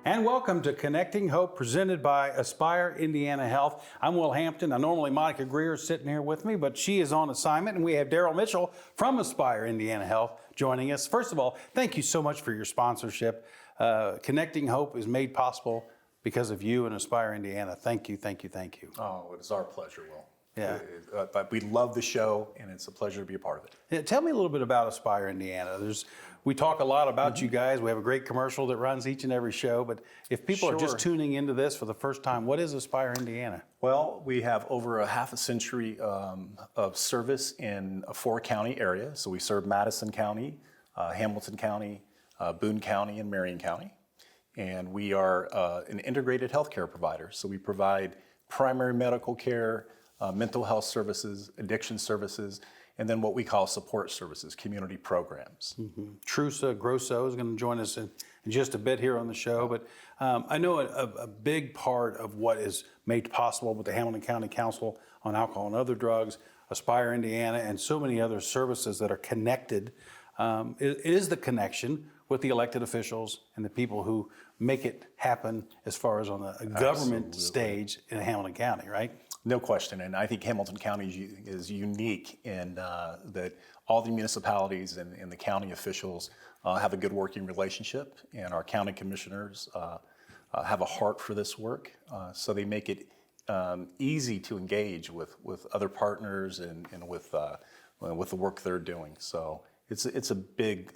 And welcome to Connecting Hope, presented by Aspire Indiana Health. I'm Will Hampton. Now, normally Monica Greer is sitting here with me, but she is on assignment, and we have Daryl Mitchell from Aspire Indiana Health joining us. First of all, thank you so much for your sponsorship. Connecting Hope is made possible because of you and Aspire Indiana. Thank you, thank you, thank you. Oh, it is our pleasure, Will. Yeah. But we love the show, and it's a pleasure to be a part of it. Yeah, tell me a little bit about Aspire Indiana. We talk a lot about you guys. We have a great commercial that runs each and every show. But if people are just tuning into this for the first time, what is Aspire Indiana? Well, we have over a half a century of service in a 4-county area. So we serve Madison County, Hamilton County, Boone County, and Marion County. And we are an integrated healthcare provider. So we provide primary medical care, mental health services, addiction services, and then what we call support services, community programs. Trusa Grosso is going to join us in just a bit here on the show, but I know a big part of what is made possible with the Hamilton County Council on Alcohol and Other Drugs, Aspire Indiana, and so many other services that are connected is the connection with the elected officials and the people who make it happen as far as on a government stage in Hamilton County, right? No question, and I think Hamilton County is unique in that all the municipalities and the county officials have a good working relationship, and our county commissioners have a heart for this work, so they make it easy to engage with other partners and with the work they're doing. So it's a big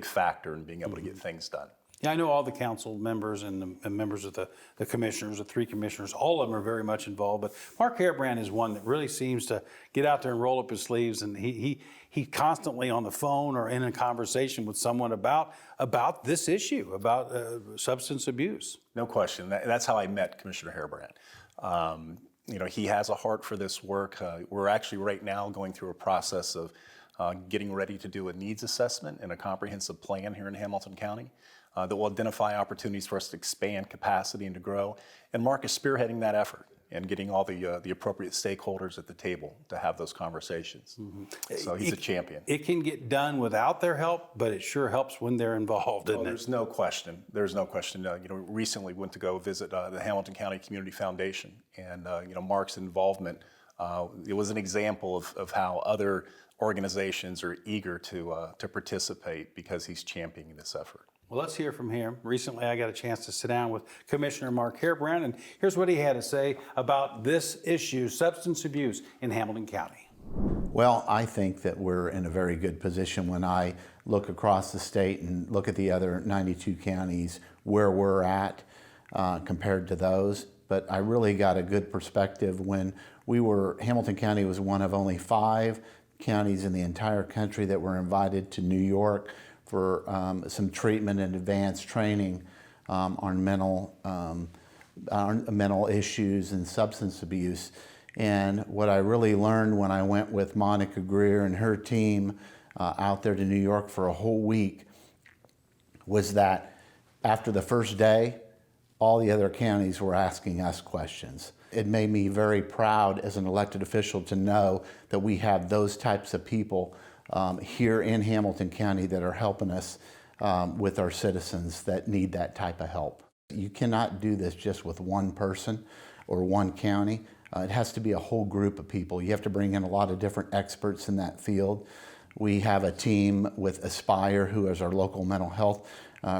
factor in being able to get things done. Yeah, I know all the council members and the members of the commissioners, the 3 commissioners, all of them are very much involved. But Mark Harebrant is one that really seems to get out there and roll up his sleeves, and he constantly on the phone or in a conversation with someone about this issue, about substance abuse. No question. That's how I met Commissioner Harebrant. He has a heart for this work. We're actually right now going through a process of getting ready to do a needs assessment and a comprehensive plan here in Hamilton County. That will identify opportunities for us to expand capacity and to grow. And Mark is spearheading that effort and getting all the appropriate stakeholders at the table to have those conversations. So he's a champion. It can get done without their help, but it sure helps when they're involved, doesn't it? There's no question. There's no question. Recently went to go visit the Hamilton County Community Foundation, and Mark's involvement. It was an example of how other organizations are eager to participate because he's championing this effort. Well, let's hear from him. Recently, I got a chance to sit down with Commissioner Mark Harebrant, and here's what he had to say about this issue, substance abuse in Hamilton County. Well, I think that we're in a very good position when I look across the state and look at the other 92 counties where we're at compared to those. But I really got a good perspective when Hamilton County was one of only 5 counties in the entire country that were invited to New York for some treatment and advanced training on mental issues and substance abuse. And what I really learned when I went with Monica Greer and her team out there to New York for a whole week was that after the first day, all the other counties were asking us questions. It made me very proud as an elected official to know that we have those types of people here in Hamilton County that are helping us with our citizens that need that type of help. You cannot do this just with one person or one county. It has to be a whole group of people. You have to bring in a lot of different experts in that field. We have a team with Aspire, who is our local mental health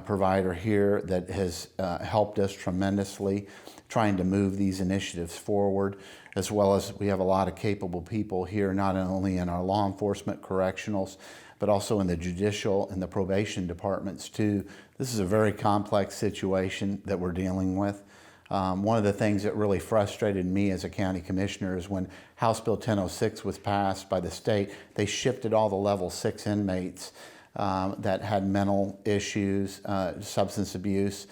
provider here, that has helped us tremendously trying to move these initiatives forward, as well as we have a lot of capable people here, not only in our law enforcement correctionals, but also in the judicial and the probation departments too. This is a very complex situation that we're dealing with. One of the things that really frustrated me as a county commissioner is when House Bill 1006 was passed by the state, they shifted all the level 6 inmates that had mental issues, substance abuse,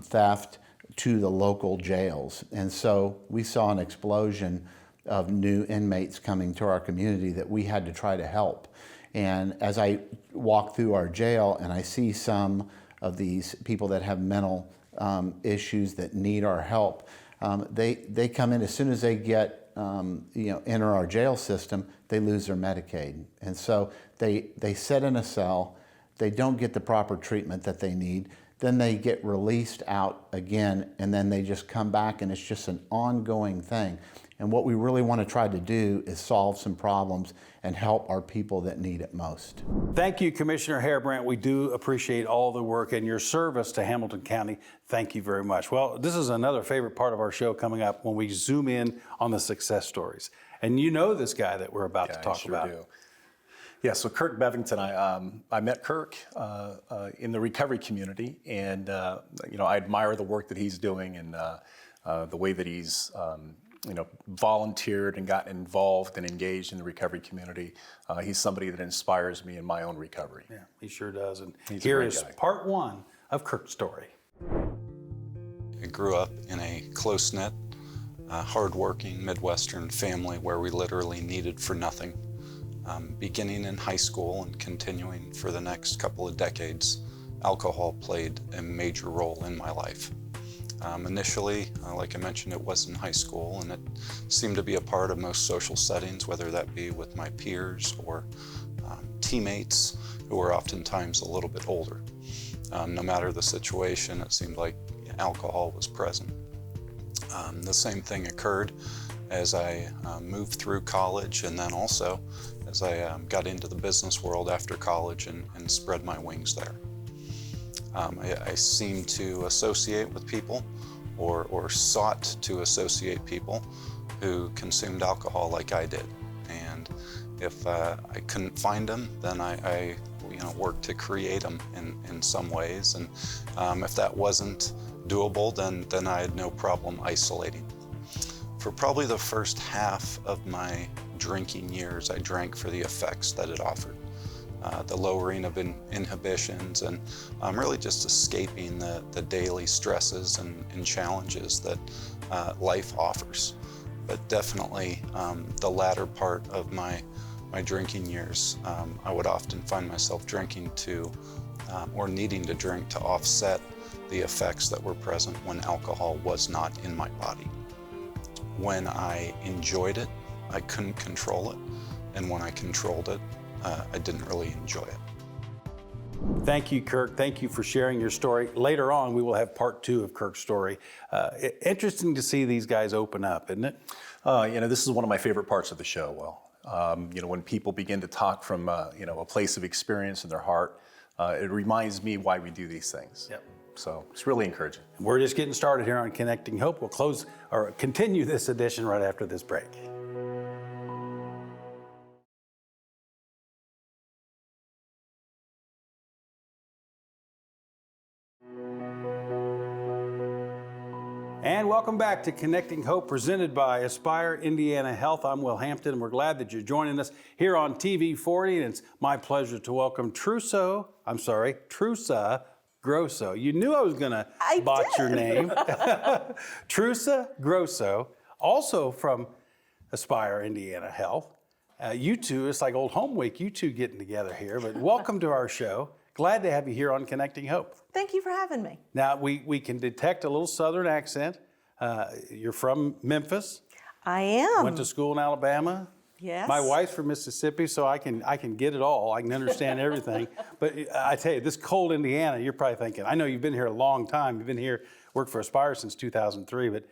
theft, to the local jails. And so we saw an explosion of new inmates coming to our community that we had to try to help. And as I walk through our jail and I see some of these people that have mental issues that need our help, they come in as soon as they get enter our jail system, they lose their Medicaid. And so they sit in a cell, they don't get the proper treatment that they need. then they get released out again, and then they just come back, and it's just an ongoing thing. And what we really want to try to do is solve some problems and help our people that need it most. Thank you, Commissioner Harebrant. We do appreciate all the work and your service to Hamilton County. Thank you very much. Well, this is another favorite part of our show coming up when we zoom in on the success stories. And you know this guy that we're about to talk about. Do. Yeah, so Kirk Bevington, I met Kirk in the recovery community, and I admire the work that he's doing and the way that he's volunteered and gotten involved and engaged in the recovery community. He's somebody that inspires me in my own recovery. Yeah, he sure does. And He's a here great is guy. part one of Kirk's story. I grew up in a close-knit, hardworking Midwestern family where we literally needed for nothing. Beginning in high school and continuing for the next couple of decades, alcohol played a major role in my life. Initially, like I mentioned, it was in high school, and it seemed to be a part of most social settings, whether that be with my peers or teammates who were oftentimes a little bit older. No matter the situation, it seemed like alcohol was present. The same thing occurred as I moved through college, and then also as I got into the business world after college and spread my wings there. I seemed to associate with people or sought to associate people who consumed alcohol like I did. And if I couldn't find them, then I worked to create them in some ways. And if that wasn't doable, then I had no problem isolating. For probably the first half of my drinking years, I drank for the effects that it offered. The lowering of inhibitions and really just escaping the daily stresses and challenges that life offers. But definitely the latter part of my drinking years, I would often find myself drinking to, or needing to drink to offset the effects that were present when alcohol was not in my body. When I enjoyed it, I couldn't control it. And when I controlled it, I didn't really enjoy it. Thank you, Kirk. Thank you for sharing your story. Later on, we will have part two of Kirk's story. Interesting to see these guys open up, isn't it? This is one of my favorite parts of the show, Will. When people begin to talk from a place of experience in their heart, it reminds me why we do these things. Yep. So it's really encouraging. We're just getting started here on Connecting Hope. We'll close or continue this edition right after this break. And welcome back to Connecting Hope, presented by Aspire Indiana Health. I'm Will Hampton, and we're glad that you're joining us here on TV 40, and it's my pleasure to welcome Trusa Grosso. You knew I was going to botch your name. Trusa Grosso, also from Aspire Indiana Health. You two, it's like old home week, you two getting together here, but welcome to our show. Glad to have you here on Connecting Hope. Thank you for having me. Now, we can detect a little Southern accent. You're from Memphis. I am. Went to school in Alabama. Yes. My wife's from Mississippi, so I can get it all. I can understand everything. But I tell you, this cold Indiana, you're probably thinking, I know you've been here a long time. You've been here, worked for Aspire since 2003, but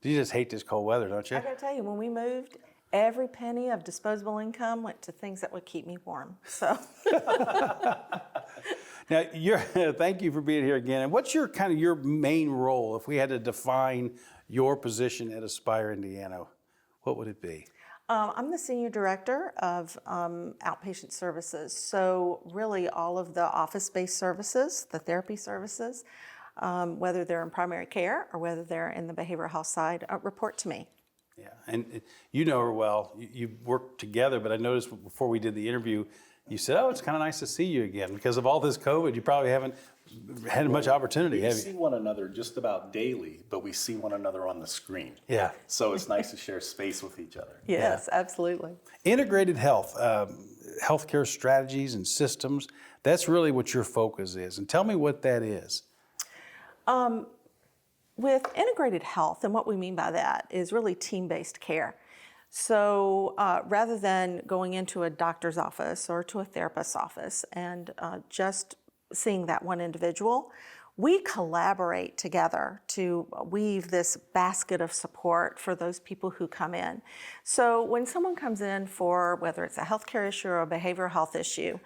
you just hate this cold weather, don't you? I gotta tell you, when we moved, every penny of disposable income went to things that would keep me warm. So. Now, thank you for being here again. And what's your main role? If we had to define your position at Aspire Indiana, what would it be? I'm the Senior Director of Outpatient Services. So really all of the office-based services, the therapy services, whether they're in primary care or whether they're in the behavioral health side, report to me. Yeah, and you know her well. You worked together, but I noticed before we did the interview, you said, "Oh, it's kind of nice to see you again." Because of all this COVID, you probably haven't had much opportunity, We have see you? one another just about daily, but we see one another on the screen. Yeah. So it's nice to share space with each other. Yes, absolutely. Integrated health, healthcare strategies and systems. That's really what your focus is. And tell me what that is. With integrated health, and what we mean by that is really team-based care. So rather than going into a doctor's office or to a therapist's office and just seeing that one individual, we collaborate together to weave this basket of support for those people who come in. So when someone comes in for whether it's a healthcare issue or a behavioral health issue,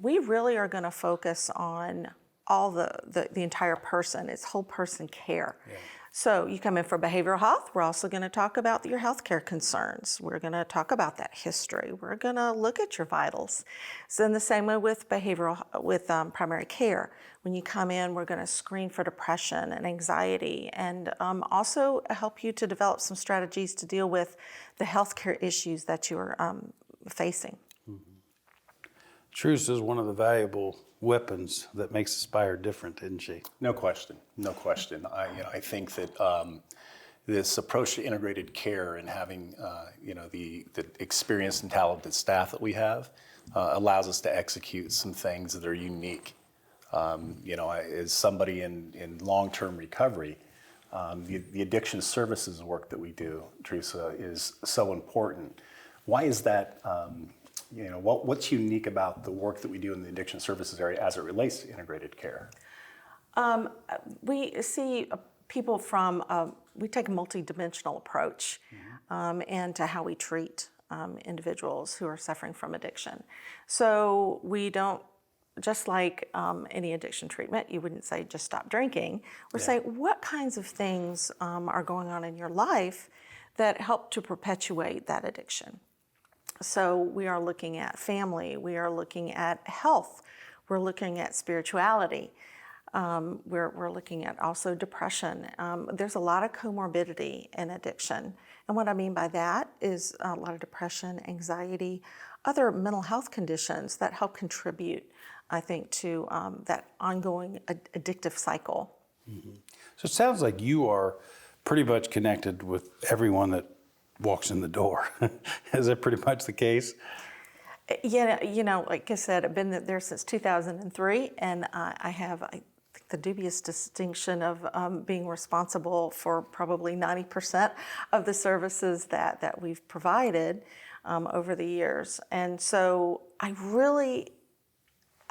we really are going to focus on all the entire person. It's whole person care. Yeah. So you come in for behavioral health, we're also going to talk about your healthcare concerns. We're going to talk about that history. We're going to look at your vitals. So in the same way with primary care, when you come in, we're going to screen for depression and anxiety, and also help you to develop some strategies to deal with the healthcare issues that you're facing. Truce is one of the valuable weapons that makes Aspire different, isn't she? No question, no question. I think that this approach to integrated care and having the experienced and talented staff that we have allows us to execute some things that are unique. As somebody in long-term recovery, the addiction services work that we do, Teresa, is so important. Why is that? What's unique about the work that we do in the addiction services area as it relates to integrated care? We see people we take a multidimensional approach and to how we treat individuals who are suffering from addiction. So we don't, just like any addiction treatment, you wouldn't say just stop drinking. We're saying what kinds of things are going on in your life that help to perpetuate that addiction. So we are looking at family, we are looking at health, we're looking at spirituality, we're looking at also depression. There's a lot of comorbidity in addiction. And what I mean by that is a lot of depression, anxiety, other mental health conditions that help contribute, I think, to that ongoing addictive cycle. Mm-hmm. So it sounds like you are pretty much connected with everyone that walks in the door. Is that pretty much the case? Yeah, like I said, I've been there since 2003, and I have, I think, the dubious distinction of being responsible for probably 90% of the services that we've provided over the years. And so I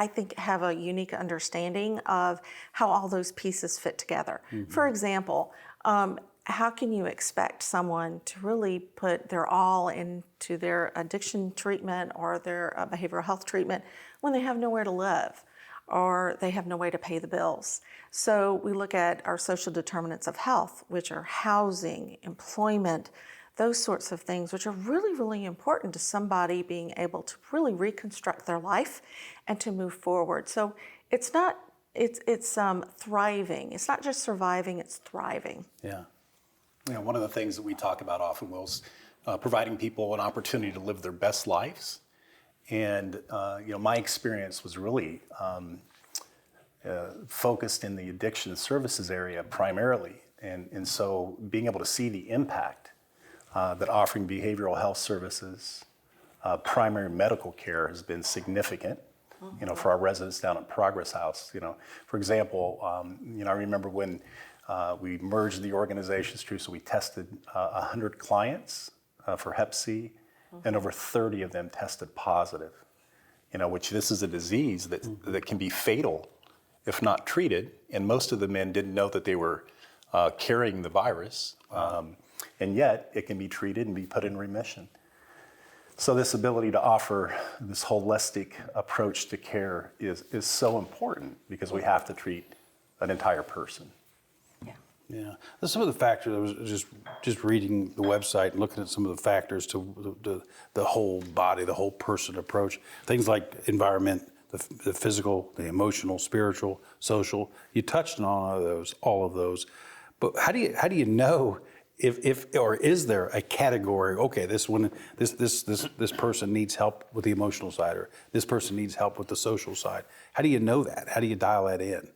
think, have a unique understanding of how all those pieces fit together. Mm-hmm. For example, how can you expect someone to really put their all into their addiction treatment or their behavioral health treatment when they have nowhere to live or they have no way to pay the bills? So we look at our social determinants of health, which are housing, employment, those sorts of things, which are really, really important to somebody being able to really reconstruct their life and to move forward. So it's thriving. It's not just surviving, it's thriving. Yeah. One of the things that we talk about often was providing people an opportunity to live their best lives. And my experience was really focused in the addiction services area primarily. And so being able to see the impact that offering behavioral health services, primary medical care has been significant, for our residents down at Progress House. For example, I remember when we merged the organizations, so we tested 100 clients for Hep C, and over 30 of them tested positive, which this is a disease that can be fatal if not treated, and most of the men didn't know that they were carrying the virus, and yet it can be treated and be put in remission. So this ability to offer this holistic approach to care is so important because we have to treat an entire person. Yeah, some of the factors. I was just reading the website and looking at some of the factors to the whole body, the whole person approach. Things like environment, the physical, the emotional, spiritual, social. You touched on all of those. But how do you know if or is there a category? Okay, this person needs help with the emotional side, or this person needs help with the social side. How do you know that? How do you dial that in?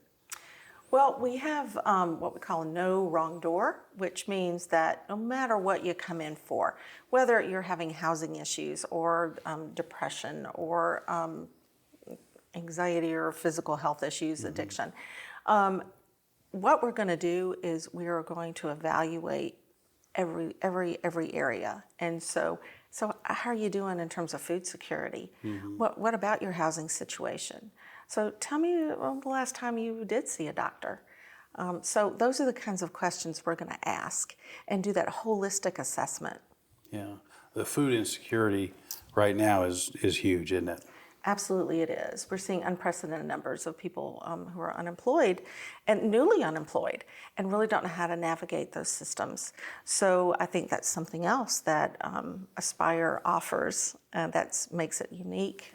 Well, we have what we call a no wrong door, which means that no matter what you come in for, whether you're having housing issues or depression or anxiety or physical health issues, addiction, what we're going to do is we are going to evaluate every area. And so how are you doing in terms of food security? What about your housing situation? So tell me the last time you did see a doctor. So those are the kinds of questions we're going to ask and do that holistic assessment. Yeah, the food insecurity right now is huge, isn't it? Absolutely it is. We're seeing unprecedented numbers of people who are unemployed and newly unemployed and really don't know how to navigate those systems. So I think that's something else that Aspire offers that makes it unique,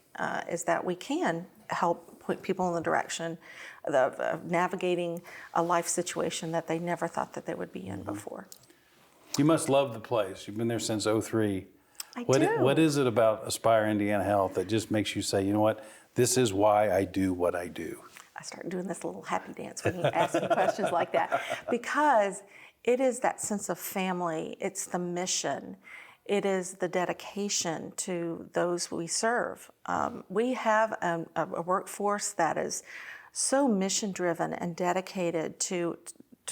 is that we can help point people in the direction of navigating a life situation that they never thought that they would be in before. You must love the place. You've been there since '03. I What, do. what is it about Aspire Indiana Health that just makes you say, you know what, this is why I do what I do? I start doing this little happy dance when you ask me questions like that, because it is that sense of family, it's the mission, it is the dedication to those we serve. We have a workforce that is so mission-driven and dedicated to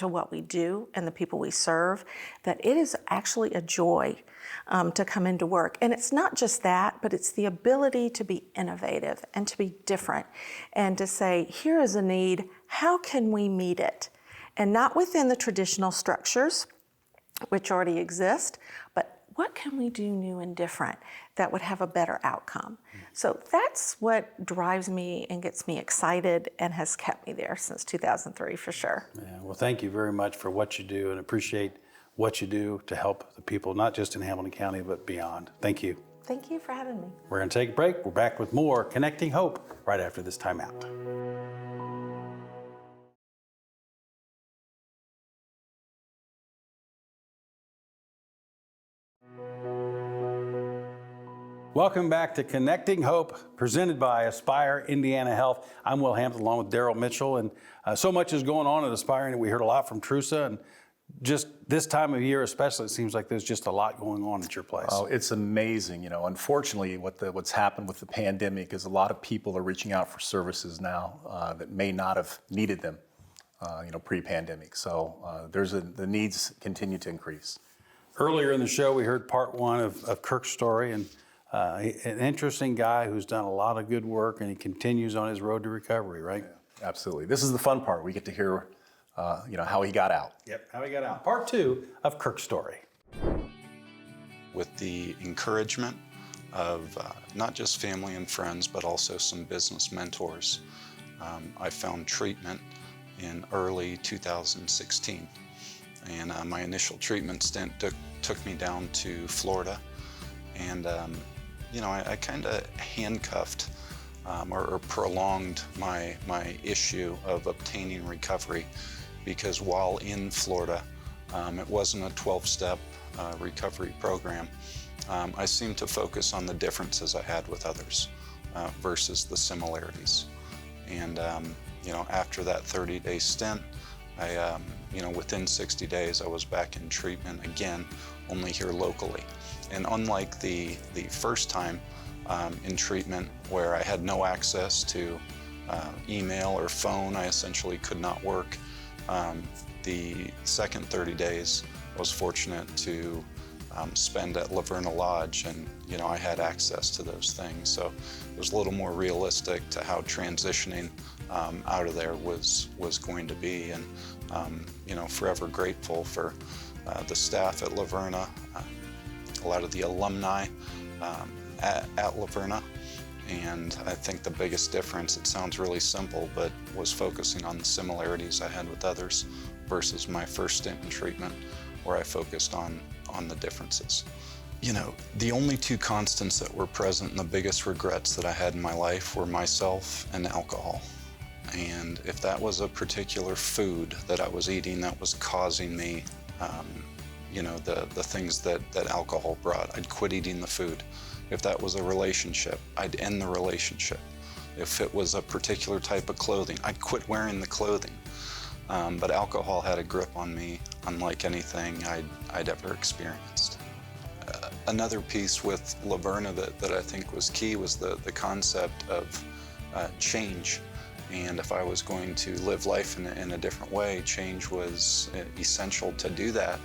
what we do and the people we serve, that it is actually a joy to come into work. And it's not just that, but it's the ability to be innovative and to be different and to say, here is a need, how can we meet it? And not within the traditional structures, which already exist, but what can we do new and different that would have a better outcome? So that's what drives me and gets me excited and has kept me there since 2003 for sure. Yeah, well, thank you very much for what you do and appreciate what you do to help the people, not just in Hamilton County, but beyond. Thank you. Thank you for having me. We're going to take a break. We're back with more Connecting Hope right after this timeout. Welcome back to Connecting Hope, presented by Aspire Indiana Health. I'm Will Hampton, along with Daryl Mitchell, and so much is going on at Aspire, and we heard a lot from Trusa, and just this time of year especially, it seems like there's just a lot going on at your place. Oh, it's amazing. You know, unfortunately, what's happened with the pandemic is a lot of people are reaching out for services now that may not have needed them, pre-pandemic. So the needs continue to increase. Earlier in the show, we heard part one of Kirk's story, and an interesting guy who's done a lot of good work, and he continues on his road to recovery, right? Yeah, absolutely. This is the fun part. We get to hear, how he got out. Yep, how he got out. Part two of Kirk's story. With the encouragement of not just family and friends, but also some business mentors, I found treatment in early 2016. And my initial treatment stint took me down to Florida. And, I kind of handcuffed or prolonged my issue of obtaining recovery, because while in Florida, it wasn't a 12-step recovery program. I seemed to focus on the differences I had with others versus the similarities. And, after that 30-day stint, within 60 days, I was back in treatment again, only here locally. And unlike the first time in treatment, where I had no access to email or phone, I essentially could not work. The second 30 days, I was fortunate to spend at Laverna Lodge, and I had access to those things. So it was a little more realistic to how transitioning out of there was going to be. And forever grateful for the staff at Laverna, a lot of the alumni at Laverna. And I think the biggest difference, it sounds really simple, but was focusing on the similarities I had with others versus my first stint in treatment, where I focused on the differences. The only two constants that were present and the biggest regrets that I had in my life were myself and alcohol. And if that was a particular food that I was eating that was causing me, the things that alcohol brought, I'd quit eating the food. If that was a relationship, I'd end the relationship. If it was a particular type of clothing, I'd quit wearing the clothing. But alcohol had a grip on me unlike anything I'd ever experienced. Another piece with Laverna that I think was key was the concept of change. And if I was going to live life in a different way, change was essential to do that.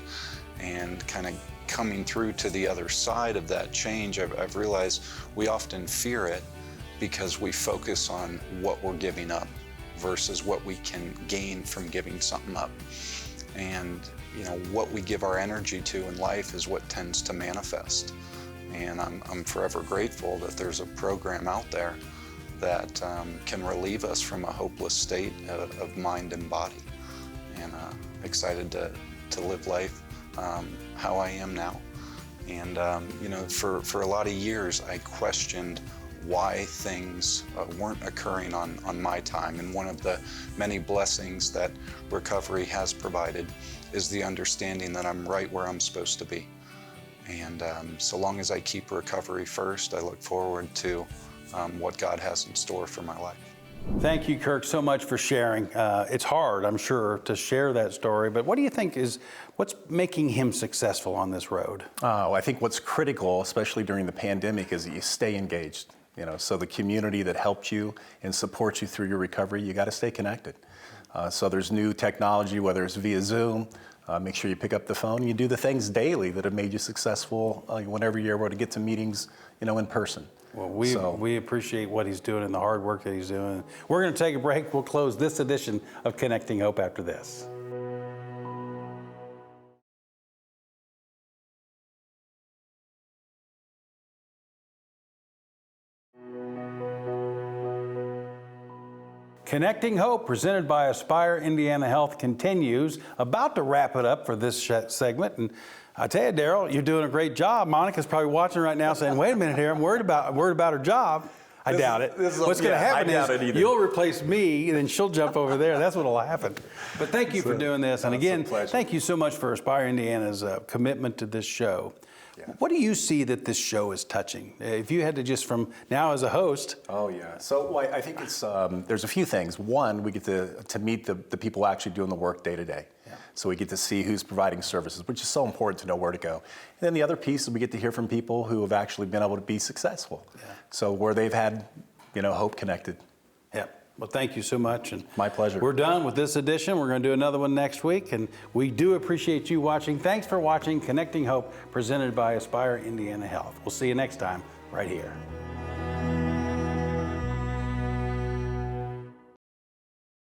And kind of coming through to the other side of that change, I've realized we often fear it, because we focus on what we're giving up versus what we can gain from giving something up. And what we give our energy to in life is what tends to manifest. And I'm forever grateful that there's a program out there that can relieve us from a hopeless state of mind and body. And excited to live life how I am now. And for a lot of years I questioned why things weren't occurring on my time. And one of the many blessings that recovery has provided is the understanding that I'm right where I'm supposed to be. And so long as I keep recovery first, I look forward to what God has in store for my life. Thank you, Kirk, so much for sharing. It's hard, I'm sure, to share that story, but what do you think what's making him successful on this road? I think what's critical, especially during the pandemic, is that you stay engaged. So the community that helped you and supports you through your recovery, you got to stay connected. So there's new technology, whether it's via Zoom. Make sure you pick up the phone. You do the things daily that have made you successful whenever you're able to get to meetings, in person. Well, we appreciate what he's doing and the hard work that he's doing. We're going to take a break. We'll close this edition of Connecting Hope after this. Connecting Hope, presented by Aspire Indiana Health, continues. About to wrap it up for this segment. And I tell you, Daryl, you're doing a great job. Monica's probably watching right now saying, wait a minute here, I'm worried about her job. I doubt it. What's going to happen is you'll replace me, and then she'll jump over there. That's what will happen. But thank you for doing this. And again, thank you so much for Aspire Indiana's commitment to this show. Yeah. What do you see that this show is touching? If you had to just from now as a host. Oh, yeah. So I think it's there's a few things. One, we get to meet the people actually doing the work day to day. Yeah. So we get to see who's providing services, which is so important to know where to go. And then the other piece is we get to hear from people who have actually been able to be successful. Yeah. So where they've had, hope connected. Yeah. Well, thank you so much. And my pleasure. We're done with this edition. We're going to do another one next week. And we do appreciate you watching. Thanks for watching Connecting Hope, presented by Aspire Indiana Health. We'll see you next time right here.